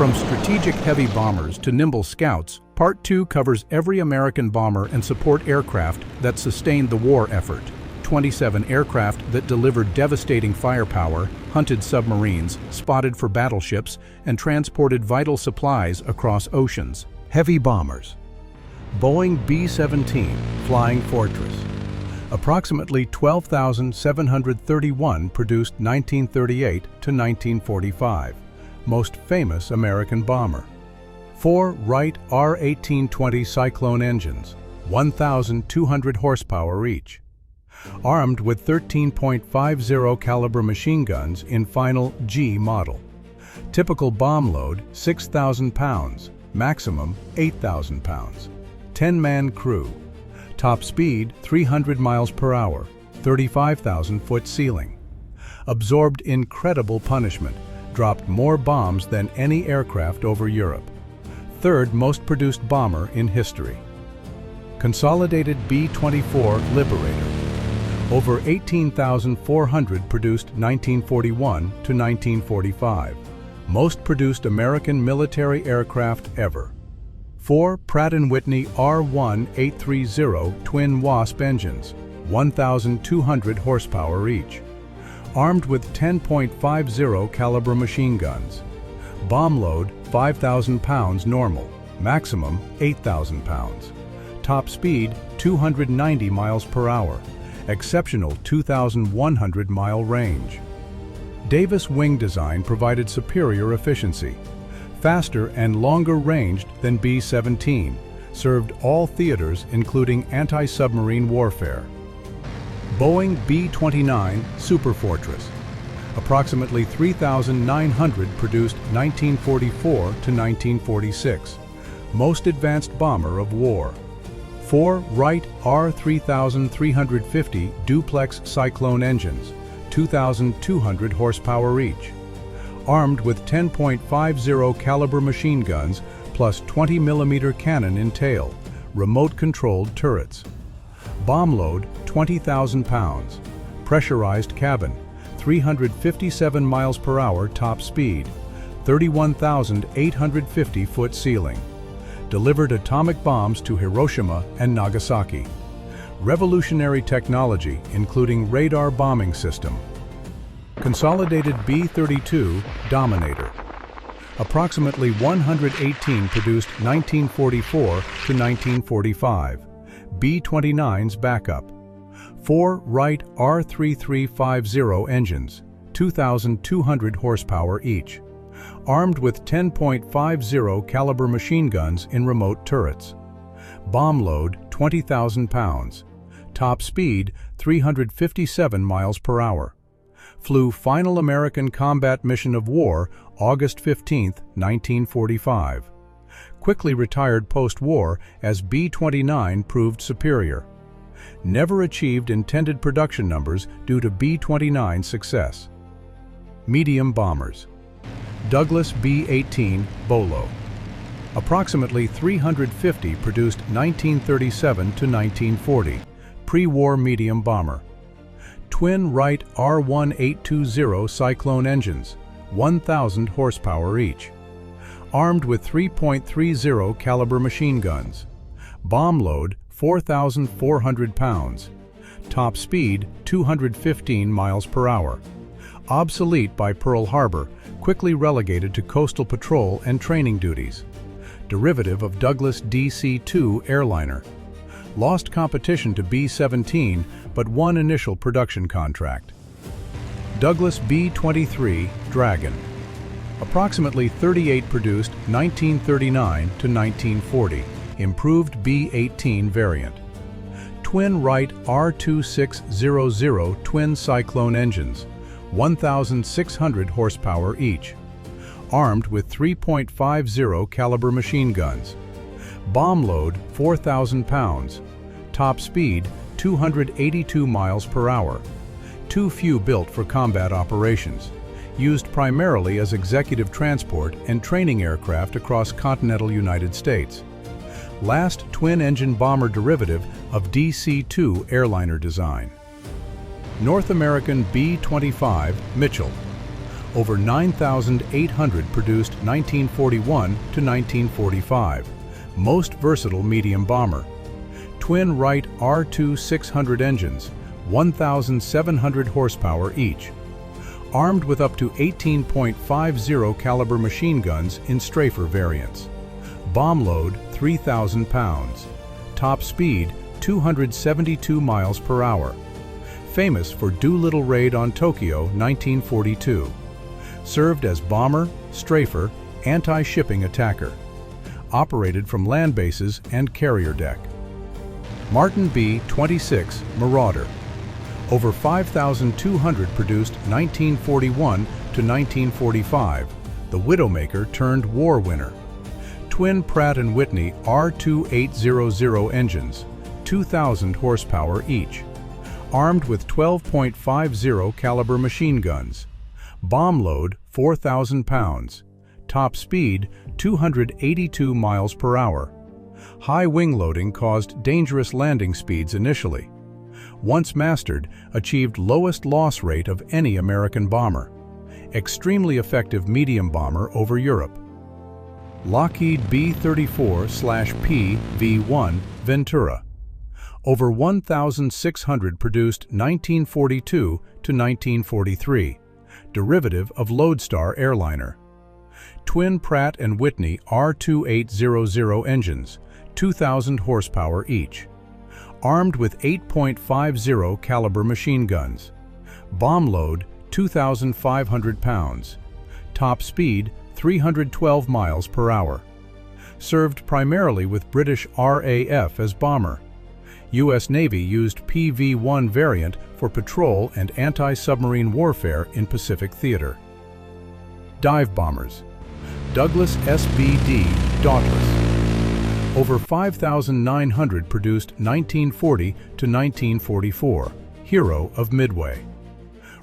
From strategic heavy bombers to nimble scouts, Part 2 covers every American bomber and support aircraft that sustained the war effort. 27 aircraft that delivered devastating firepower, hunted submarines, spotted for battleships, and transported vital supplies across oceans. Heavy bombers. Boeing B-17 Flying Fortress. Approximately 12,731 produced 1938 to 1945. Most famous American bomber. 4 Wright R-1820 Cyclone engines, 1,200 horsepower each. Armed with 13.50 caliber machine guns in final G model. Typical bomb load 6,000 pounds, maximum 8,000 pounds. 10-man crew. Top speed 300 miles per hour, 35,000-foot ceiling. Absorbed incredible punishment, dropped more bombs than any aircraft over Europe. Third most produced bomber in history. Consolidated B-24 Liberator. Over 18,400 produced 1941 to 1945. Most produced American military aircraft ever. 4 Pratt & Whitney R-1830 twin Wasp engines, 1,200 horsepower each. Armed with 10.50 caliber machine guns. Bomb load 5,000 pounds normal, maximum 8,000 pounds. Top speed 290 miles per hour, exceptional 2,100-mile range. Davis wing design provided superior efficiency. Faster and longer ranged than B-17, served all theaters including anti-submarine warfare. Boeing B-29 Superfortress. Approximately 3,900 produced 1944 to 1946. Most advanced bomber of war. 4 Wright R-3350 duplex Cyclone engines, 2,200 horsepower each. Armed with 10.50 caliber machine guns plus 20mm cannon in tail, remote-controlled turrets. Bomb load 20,000 pounds. Pressurized cabin, 357 miles per hour top speed, 31,850-foot ceiling. Delivered atomic bombs to Hiroshima and Nagasaki. Revolutionary technology including radar bombing system. Consolidated B-32 Dominator. Approximately 118 produced 1944 to 1945. B-29's backup. 4 Wright R-3350 engines, 2,200 horsepower each. Armed with 10.50 caliber machine guns in remote turrets. Bomb load 20,000 pounds. Top speed 357 miles per hour. Flew final American combat mission of war August 15, 1945. Quickly retired post-war as B-29 proved superior. Never achieved intended production numbers due to B-29's success. Medium bombers. Douglas B-18 Bolo. Approximately 350 produced 1937 to 1940. Pre-war medium bomber. Twin Wright R-1820 Cyclone engines, 1,000 horsepower each. Armed with 3.30 caliber machine guns. Bomb load 4,400 pounds. Top speed 215 miles per hour. Obsolete by Pearl Harbor, quickly relegated to coastal patrol and training duties. Derivative of Douglas DC-2 airliner. Lost competition to B-17 but won initial production contract. Douglas B-23 Dragon. Approximately 38 produced 1939 to 1940. Improved B-18 variant. Twin Wright R-2600 twin Cyclone engines, 1,600 horsepower each. Armed with 3.50 caliber machine guns. Bomb load 4,000 pounds. Top speed 282 miles per hour. Too few built for combat operations. Used primarily as executive transport and training aircraft across continental United States. Last twin-engine bomber derivative of DC-2 airliner design. North American B-25 Mitchell. Over 9,800 produced 1941 to 1945. Most versatile medium bomber. Twin Wright R2-600 engines, 1,700 horsepower each. Armed with up to 18.50 caliber machine guns in strafer variants. Bomb load 3,000 pounds. Top speed 272 miles per hour. Famous for Doolittle raid on Tokyo 1942. Served as bomber, strafer, anti-shipping attacker. Operated from land bases and carrier deck. Martin B-26 Marauder. Over 5,200 produced 1941 to 1945, the Widowmaker turned war winner. Twin Pratt & Whitney R2800 engines, 2,000 horsepower each. Armed with 12.50 caliber machine guns. Bomb load 4,000 pounds. Top speed 282 miles per hour. High wing loading caused dangerous landing speeds initially. Once mastered, achieved lowest loss rate of any American bomber. Extremely effective medium bomber over Europe. Lockheed B-34/P V1 Ventura. Over 1,600 produced 1942 to 1943. Derivative of Lodestar airliner. Twin Pratt & Whitney R2800 engines, 2,000 horsepower each. Armed with 8.50 caliber machine guns. Bomb load 2,500 pounds. Top speed 312 miles per hour. Served primarily with British RAF as bomber. U.S. Navy used PV-1 variant for patrol and anti-submarine warfare in Pacific theater. Dive bombers. Douglas SBD Dauntless. Over 5,900 produced 1940 to 1944, hero of Midway.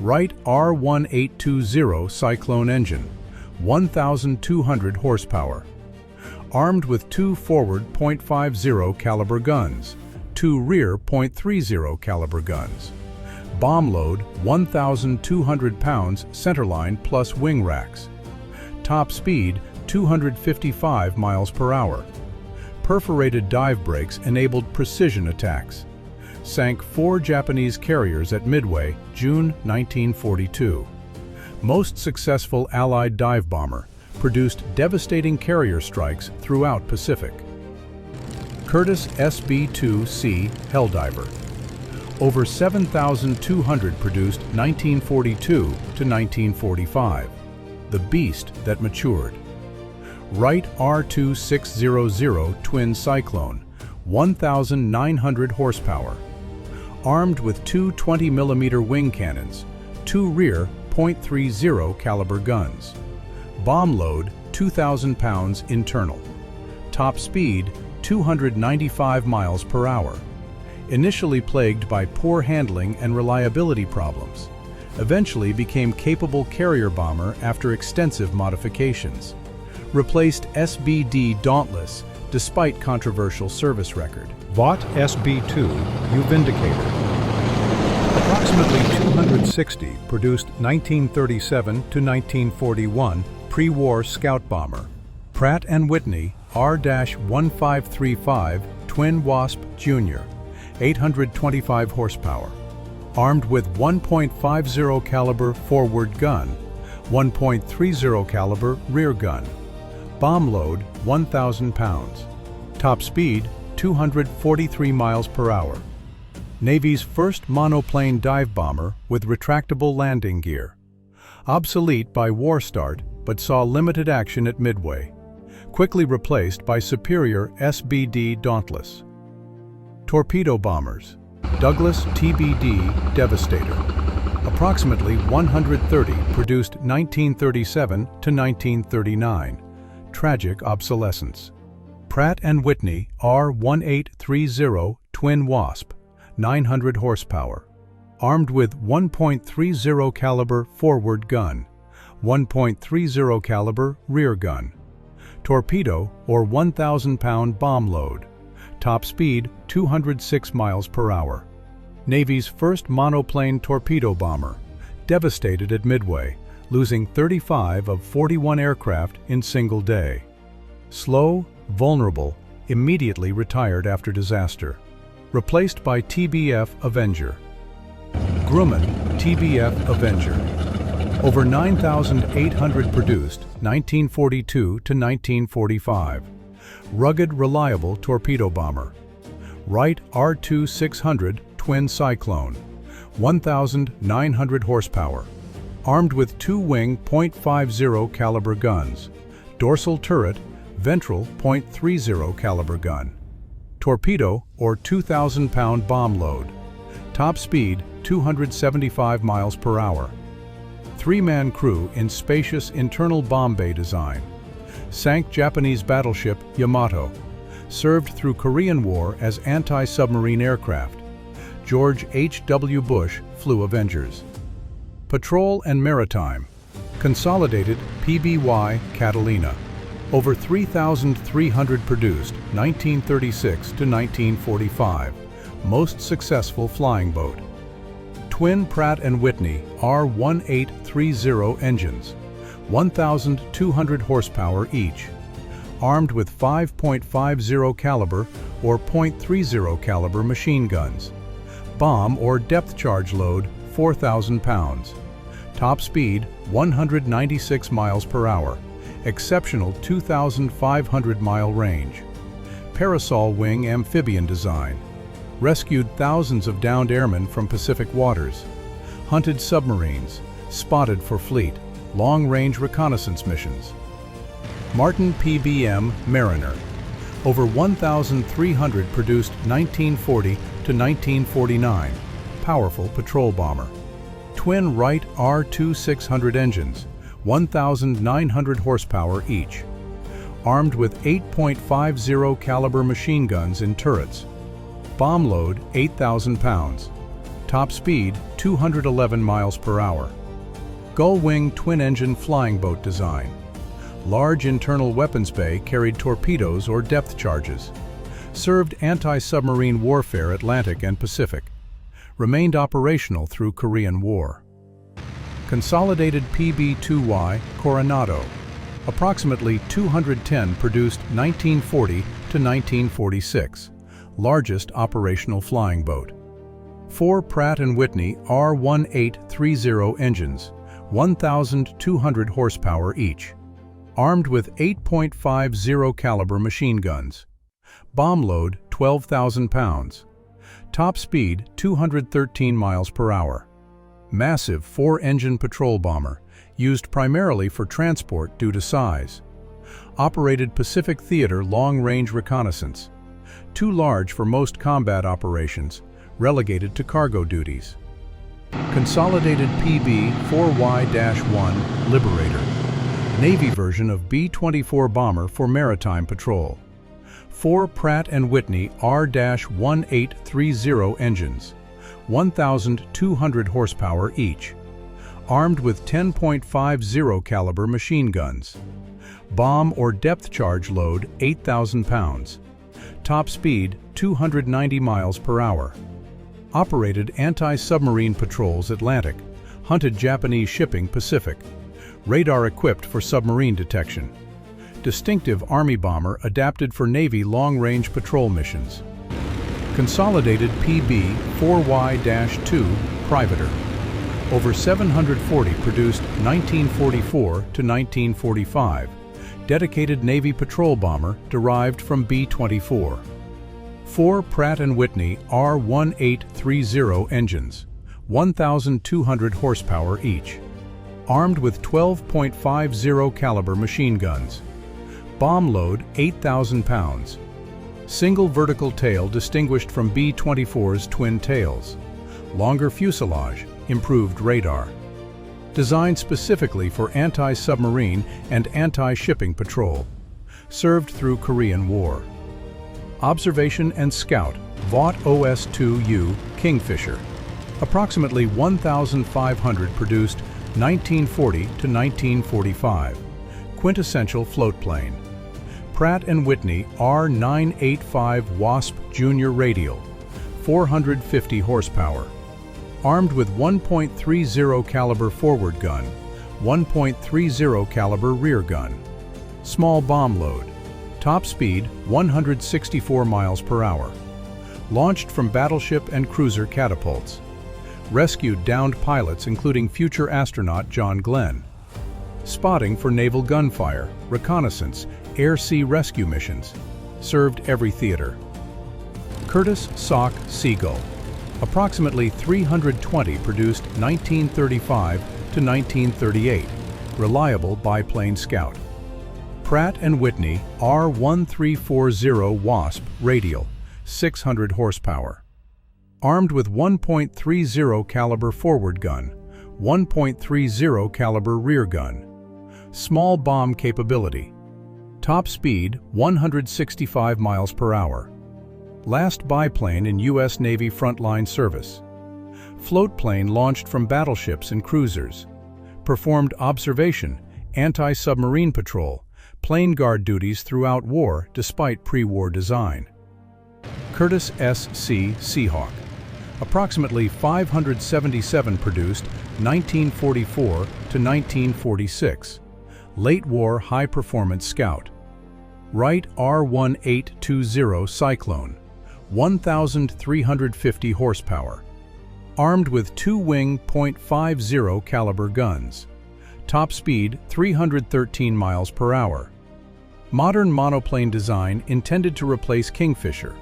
Wright R1820 Cyclone engine, 1,200 horsepower. Armed with 2 forward .50 caliber guns, 2 rear .30 caliber guns. Bomb load 1,200 pounds centerline plus wing racks. Top speed 255 miles per hour. Perforated dive brakes enabled precision attacks. Sank 4 Japanese carriers at Midway, June 1942. Most successful Allied dive bomber, produced devastating carrier strikes throughout Pacific. Curtiss SB-2C Helldiver. Over 7,200 produced 1942 to 1945. The beast that matured. Wright R2600 Twin Cyclone, 1,900 horsepower. Armed with 2 20mm wing cannons, 2 rear .30 caliber guns. Bomb load 2,000 pounds internal. Top speed 295 miles per hour. Initially plagued by poor handling and reliability problems, eventually became capable carrier bomber after extensive modifications. Replaced SBD Dauntless despite controversial service record. Vought SB-2 U Vindicator. Approximately 260 produced 1937 to 1941 pre-war scout bomber. Pratt & Whitney R-1535 Twin Wasp Jr., 825 horsepower. Armed with 1.50 caliber forward gun, 1.30 caliber rear gun. Bomb load 1,000 pounds. Top speed 243 miles per hour. Navy's first monoplane dive bomber with retractable landing gear. Obsolete by war start, but saw limited action at Midway. Quickly replaced by superior SBD Dauntless. Torpedo bombers. Douglas TBD Devastator. Approximately 130 produced 1937 to 1939. Tragic obsolescence. Pratt & Whitney R1830 Twin Wasp, 900 horsepower. Armed with 1.30 caliber forward gun, 1.30 caliber rear gun. Torpedo or 1,000-pound bomb load. Top speed 206 miles per hour. Navy's first monoplane torpedo bomber. Devastated at Midway. losing 35 of 41 aircraft in single day. Slow, vulnerable, immediately retired after disaster. Replaced by TBF Avenger. Grumman TBF Avenger. Over 9,800 produced, 1942 to 1945. Rugged, reliable torpedo bomber. Wright R2-600 Twin Cyclone. 1,900 horsepower. Armed with two-wing .50 caliber guns. Dorsal turret, ventral .30 caliber gun. Torpedo or 2,000-pound bomb load. Top speed 275 miles per hour. Three-man crew in spacious internal bomb bay design. Sank Japanese battleship Yamato. Served through Korean War as anti-submarine aircraft. George H.W. Bush flew Avengers. Patrol and Maritime. Consolidated PBY Catalina. Over 3,300 produced, 1936 to 1945. Most successful flying boat. Twin Pratt & Whitney R1830 engines, 1,200 horsepower each. Armed with 5.50 caliber or .30 caliber machine guns. Bomb or depth charge load 4,000 pounds. Top speed 196 miles per hour. Exceptional 2,500 mile range. Parasol wing amphibian design. Rescued thousands of downed airmen from Pacific waters. Hunted submarines. Spotted for fleet. Long-range reconnaissance missions. Martin PBM Mariner. Over 1,300 produced 1940 to 1949. Powerful patrol bomber. Twin Wright R2-600 engines, 1,900 horsepower each. Armed with 8.50 caliber machine guns in turrets. Bomb load 8,000 pounds. Top speed 211 miles per hour. Gull-wing twin-engine flying boat design. Large internal weapons bay carried torpedoes or depth charges. Served anti-submarine warfare Atlantic and Pacific. Remained operational through Korean War. Consolidated PB2Y Coronado. Approximately 210 produced 1940 to 1946. Largest operational flying boat. 4 Pratt & Whitney R1830 engines, 1,200 horsepower each. Armed with 8.50 caliber machine guns. Bomb load 12,000 pounds. Top speed 213 miles per hour. Massive 4-engine patrol bomber, used primarily for transport due to size. Operated Pacific Theater long-range reconnaissance. Too large for most combat operations, relegated to cargo duties. Consolidated PB-4Y-1 Liberator. Navy version of B-24 bomber for maritime patrol. 4 Pratt & Whitney R-1830 engines, 1,200 horsepower each. Armed with 10.50 caliber machine guns. Bomb or depth charge load 8,000 pounds. Top speed 290 miles per hour. Operated anti-submarine patrols Atlantic. Hunted Japanese shipping Pacific. Radar equipped for submarine detection. Distinctive Army bomber adapted for Navy long-range patrol missions. Consolidated PB-4Y-2 Privateer. Over 740 produced 1944 to 1945. Dedicated Navy patrol bomber derived from B-24. 4 Pratt & Whitney R-1830 engines, 1,200 horsepower each. Armed with 12.50 caliber machine guns. Bomb load 8,000 pounds. Single vertical tail distinguished from B-24's twin tails. Longer fuselage, improved radar. Designed specifically for anti-submarine and anti-shipping patrol. Served through Korean War. Observation and Scout Vought OS-2U Kingfisher. Approximately 1,500 produced 1940 to 1945. Quintessential float plane. Pratt & Whitney R985 Wasp Junior Radial, 450 horsepower. Armed with 1.30 caliber forward gun, 1.30 caliber rear gun. Small bomb load. Top speed 164 miles per hour. Launched from battleship and cruiser catapults. Rescued downed pilots including future astronaut John Glenn. Spotting for naval gunfire, reconnaissance, air-sea rescue missions. Served every theater. Curtiss Sock Seagull. Approximately 320 produced 1935 to 1938. Reliable biplane scout. Pratt & Whitney R1340 Wasp radial, 600 horsepower. Armed with 1.30 caliber forward gun, 1.30 caliber rear gun. Small bomb capability. Top speed 165 miles per hour. Last biplane in U.S. Navy frontline service. Float plane launched from battleships and cruisers. Performed observation, anti-submarine patrol, plane guard duties throughout war despite pre-war design. Curtiss SC Seahawk. Approximately 577 produced 1944 to 1946. Late war high-performance scout. Wright R1820 Cyclone, 1,350 horsepower. Armed with two-wing .50 caliber guns. Top speed 313 miles per hour. Modern monoplane design intended to replace Kingfisher.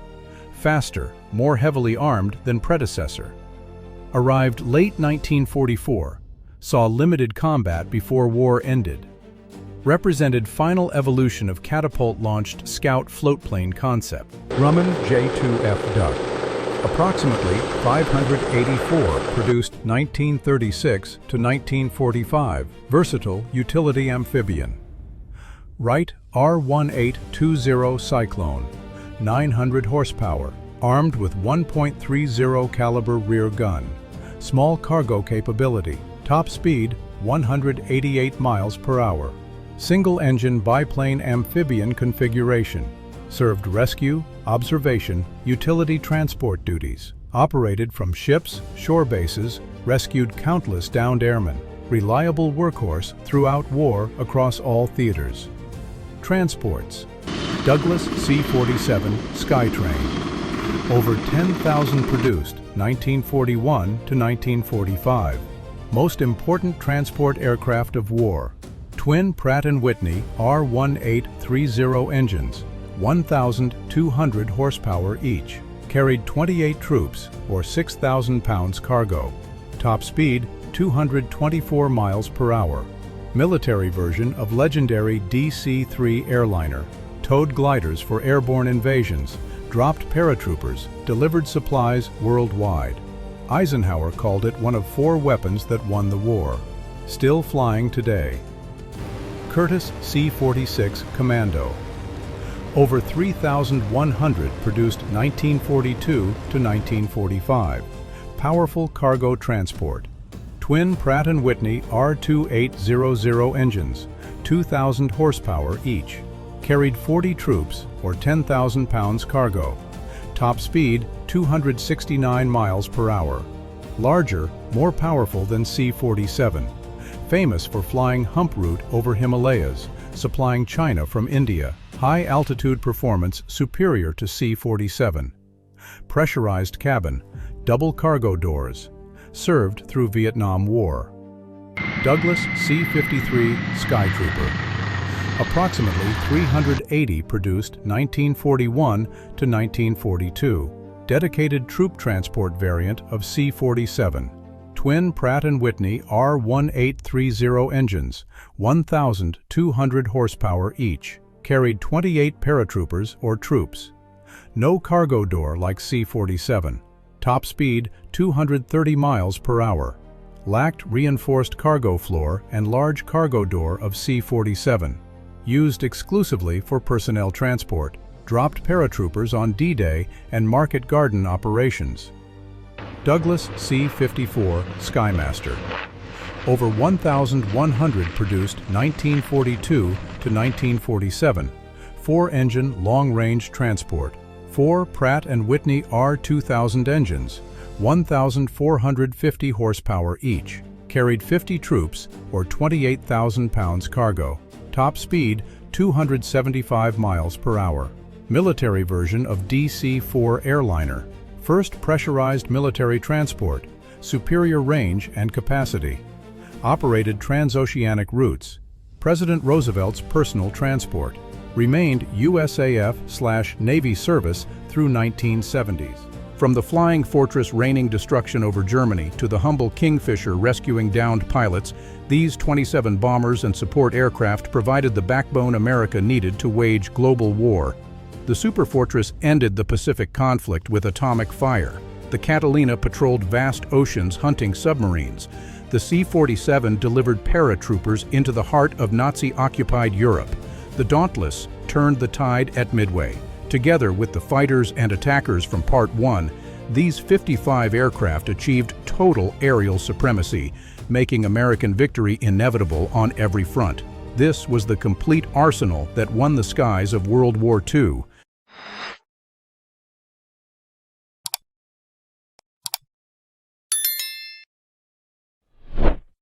Faster, more heavily armed than predecessor. Arrived late 1944, saw limited combat before war ended. Represented final evolution of catapult-launched scout floatplane concept. Grumman J2F Duck. Approximately 584 produced 1936 to 1945. Versatile utility amphibian. Wright R1820 Cyclone, 900 horsepower. Armed with 1.30 caliber rear gun. Small cargo capability. Top speed 188 miles per hour. Single-engine biplane amphibian configuration. Served rescue, observation, utility transport duties. Operated from ships, shore bases, rescued countless downed airmen. Reliable workhorse throughout war across all theaters. Transports. Douglas C-47 Skytrain. Over 10,000 produced 1941 to 1945. Most important transport aircraft of war. Twin Pratt & Whitney R1830 engines, 1,200 horsepower each. Carried 28 troops or 6,000 pounds cargo. Top speed 224 miles per hour. Military version of legendary DC-3 airliner. Towed gliders for airborne invasions. Dropped paratroopers, delivered supplies worldwide. Eisenhower called it one of 4 weapons that won the war. Still flying today. Curtiss C-46 Commando. Over 3,100 produced 1942 to 1945. Powerful cargo transport. Twin Pratt & Whitney R2800 engines, 2,000 horsepower each. Carried 40 troops or 10,000 pounds cargo. Top speed 269 miles per hour. Larger, more powerful than C-47. Famous for flying hump route over Himalayas, supplying China from India. High altitude performance superior to C-47. Pressurized cabin, double cargo doors. Served through Vietnam War. Douglas C-53 Skytrooper. Approximately 380 produced 1941 to 1942. Dedicated troop transport variant of C-47. Twin Pratt & Whitney R1830 engines, 1,200 horsepower each. Carried 28 paratroopers or troops. No cargo door like C-47. Top speed 230 miles per hour. Lacked reinforced cargo floor and large cargo door of C-47. Used exclusively for personnel transport. Dropped paratroopers on D-Day and Market Garden operations. Douglas C-54 Skymaster. Over 1,100 produced 1942 to 1947. 4-engine long-range transport. 4 Pratt & Whitney R2000 engines, 1,450 horsepower each. carried 50 troops or 28,000 pounds cargo. Top speed 275 miles per hour. Military version of DC-4 airliner. First pressurized military transport. Superior range and capacity. Operated transoceanic routes. President Roosevelt's personal transport. Remained USAF/Navy service through 1970s. From the Flying Fortress raining destruction over Germany to the humble Kingfisher rescuing downed pilots, these 27 bombers and support aircraft provided the backbone America needed to wage global war. The Superfortress ended the Pacific conflict with atomic fire. The Catalina patrolled vast oceans hunting submarines. The C-47 delivered paratroopers into the heart of Nazi-occupied Europe. The Dauntless turned the tide at Midway. Together with the fighters and attackers from Part 1, these 55 aircraft achieved total aerial supremacy, making American victory inevitable on every front. This was the complete arsenal that won the skies of World War II.